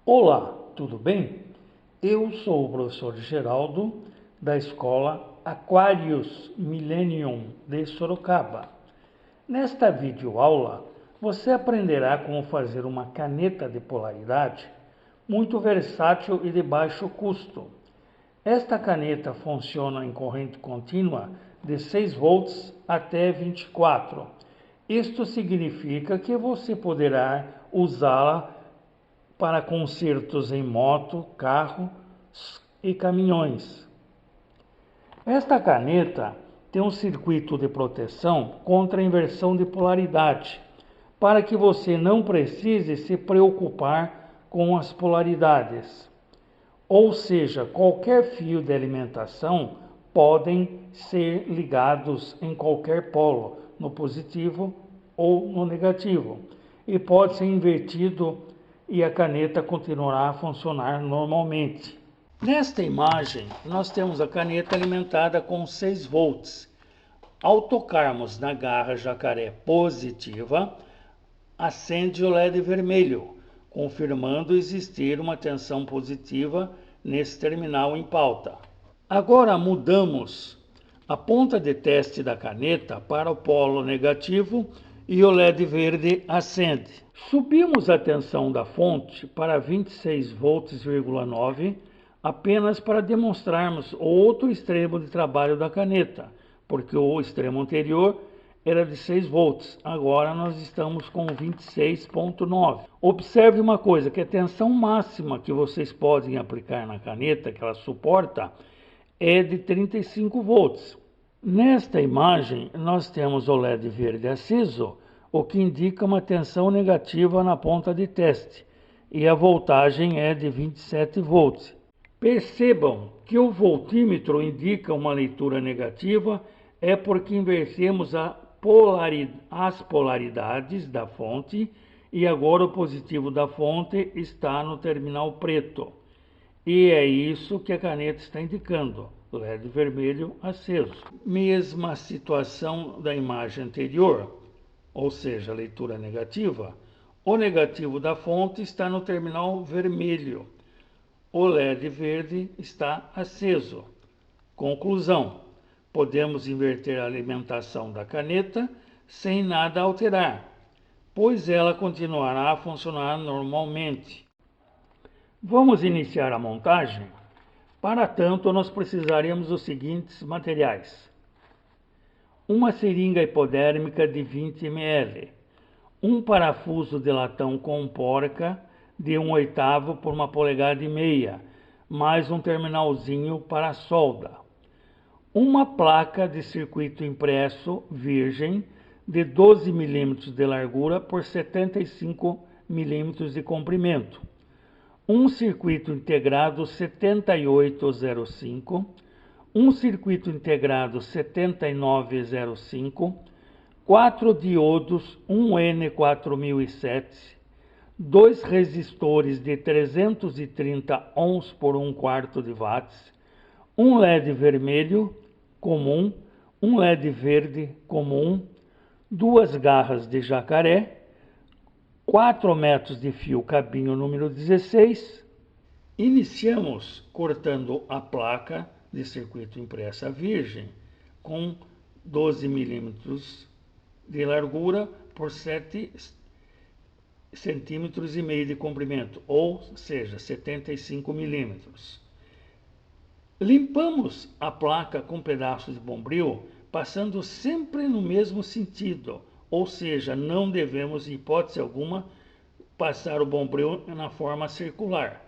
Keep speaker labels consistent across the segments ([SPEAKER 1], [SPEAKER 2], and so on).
[SPEAKER 1] Olá, tudo bem? Eu sou o professor Geraldo, da escola Aquarius Millennium de Sorocaba. Nesta videoaula, você aprenderá como fazer uma caneta de polaridade muito versátil e de baixo custo. Esta caneta funciona em corrente contínua de 6 volts até 24. Isto significa que você poderá usá-la para consertos em moto, carro e caminhões. Esta caneta tem um circuito de proteção contra a inversão de polaridade, para que você não precise se preocupar com as polaridades. Ou seja, qualquer fio de alimentação podem ser ligados em qualquer polo, no positivo ou no negativo, e pode ser invertido e a caneta continuará a funcionar normalmente. Nesta imagem, nós temos a caneta alimentada com 6 volts. Ao tocarmos na garra jacaré positiva, acende o LED vermelho, confirmando existir uma tensão positiva nesse terminal em pauta. Agora mudamos a ponta de teste da caneta para o polo negativo e o LED verde acende. Subimos a tensão da fonte para 26 volts,9 apenas para demonstrarmos o outro extremo de trabalho da caneta, porque o extremo anterior era de 6 volts, agora nós estamos com 26,9. Observe uma coisa, que a tensão máxima que vocês podem aplicar na caneta, que ela suporta, é de 35 volts. Nesta imagem, nós temos o LED verde aceso, o que indica uma tensão negativa na ponta de teste, e a voltagem é de 27 volts. Percebam que o voltímetro indica uma leitura negativa, é porque invertemos as polaridades da fonte, e agora o positivo da fonte está no terminal preto. E é isso que a caneta está indicando, LED vermelho aceso. Mesma situação da imagem anterior, ou seja, leitura negativa. O negativo da fonte está no terminal vermelho. O LED verde está aceso. Conclusão: podemos inverter a alimentação da caneta sem nada alterar, pois ela continuará a funcionar normalmente. Vamos iniciar a montagem? Para tanto, nós precisaremos dos seguintes materiais: uma seringa hipodérmica de 20 ml, um parafuso de latão com porca de 1/8 por 1,5 polegadas, mais um terminalzinho para solda, uma placa de circuito impresso virgem de 12 mm de largura por 75 mm de comprimento, um circuito integrado 7805, um circuito integrado 7905, 4 diodos 1N4007, 2 resistores de 330 ohms por 1/4 de watts, um LED vermelho comum, um LED verde comum, 2 garras de jacaré, 4 metros de fio cabinho número 16. Iniciamos cortando a placa de circuito impressa virgem com 12 milímetros de largura por 7,5 centímetros de comprimento, ou seja, 75 milímetros. Limpamos a placa com pedaços de bombril, passando sempre no mesmo sentido, ou seja, não devemos, em hipótese alguma, passar o bombril na forma circular.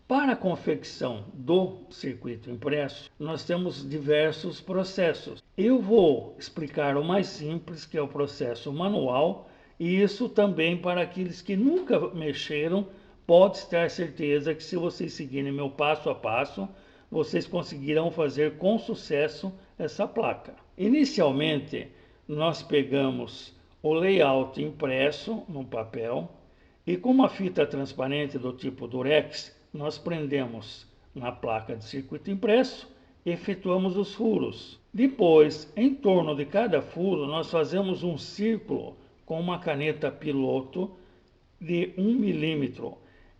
[SPEAKER 1] Para a confecção do circuito impresso, nós temos diversos processos. Eu vou explicar o mais simples, que é o processo manual, e isso também para aqueles que nunca mexeram, pode ter certeza que se vocês seguirem meu passo a passo, vocês conseguirão fazer com sucesso essa placa. Inicialmente, nós pegamos o layout impresso no papel e com uma fita transparente do tipo Durex, nós prendemos na placa de circuito impresso e efetuamos os furos. Depois, em torno de cada furo, nós fazemos um círculo com uma caneta piloto de 1 milímetro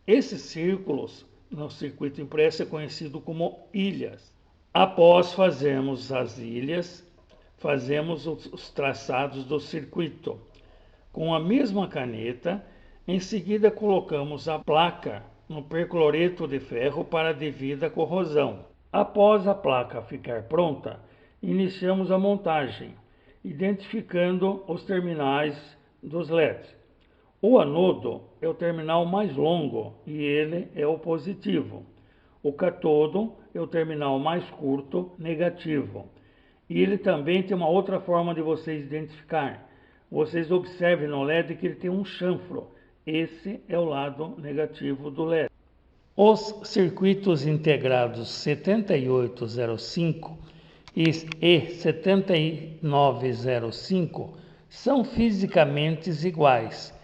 [SPEAKER 1] Esses círculos no circuito impresso é conhecido como ilhas. Após fazermos as ilhas, fazemos os traçados do circuito. Com a mesma caneta, em seguida colocamos a placa no percloreto de ferro para a devida corrosão. Após a placa ficar pronta, iniciamos a montagem, identificando os terminais dos LEDs. O anodo é o terminal mais longo e ele é o positivo. O catodo é o terminal mais curto, negativo. E ele também tem uma outra forma de vocês identificar. Vocês observem no LED que ele tem um chanfro. Esse é o lado negativo do LED. Os circuitos integrados 7805 e 7905 são fisicamente iguais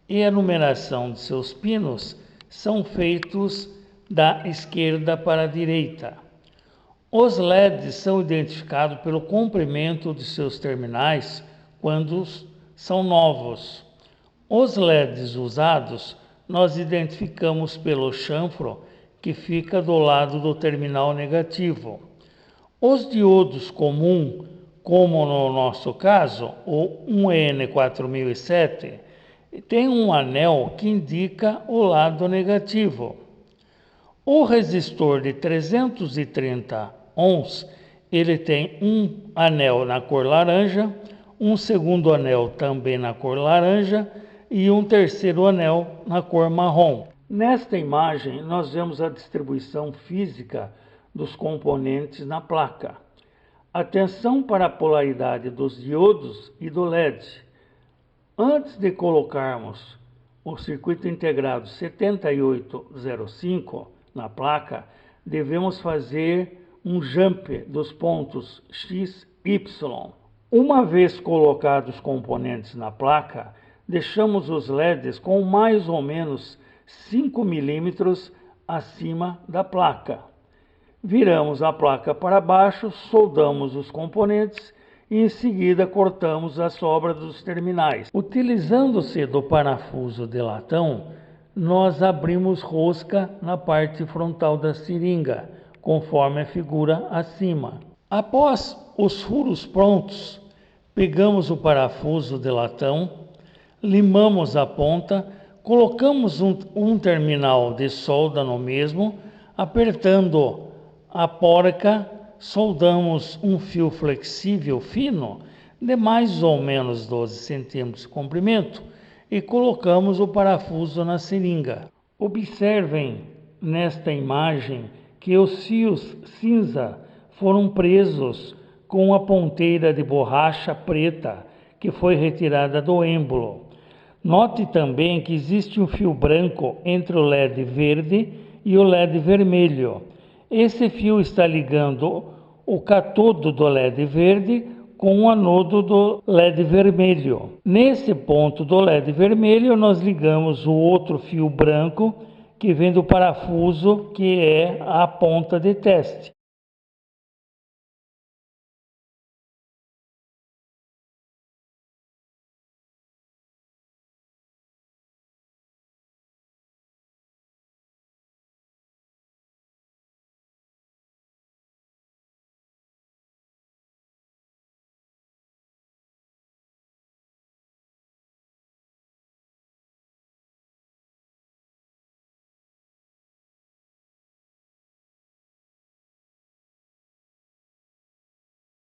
[SPEAKER 1] e a numeração de seus pinos são feitos da esquerda para a direita. Os LEDs são identificados pelo comprimento de seus terminais quando são novos. Os LEDs usados nós identificamos pelo chanfro que fica do lado do terminal negativo. Os diodos comuns, como no nosso caso, o 1N4007, tem um anel que indica o lado negativo. O resistor de 330 ohms, ele tem um anel na cor laranja, um segundo anel também na cor laranja e um terceiro anel na cor marrom. Nesta imagem, nós vemos a distribuição física dos componentes na placa. Atenção para a polaridade dos diodos e do LED. Antes de colocarmos o circuito integrado 7805 na placa, devemos fazer um jump dos pontos X, Y. Uma vez colocados os componentes na placa, deixamos os LEDs com mais ou menos 5 milímetros acima da placa. Viramos a placa para baixo, soldamos os componentes e em seguida cortamos a sobra dos terminais. Utilizando-se do parafuso de latão, nós abrimos rosca na parte frontal da seringa, conforme a figura acima. Após os furos prontos, pegamos o parafuso de latão, limamos a ponta, colocamos um terminal de solda no mesmo, apertando a porca, soldamos um fio flexível fino de mais ou menos 12 centímetros de comprimento e colocamos o parafuso na seringa. Observem nesta imagem que os fios cinza foram presos com a ponteira de borracha preta que foi retirada do êmbolo. Note também que existe um fio branco entre o LED verde e o LED vermelho. Esse fio está ligando o catodo do LED verde com o anodo do LED vermelho. Nesse ponto do LED vermelho, nós ligamos o outro fio branco que vem do parafuso, que é a ponta de teste.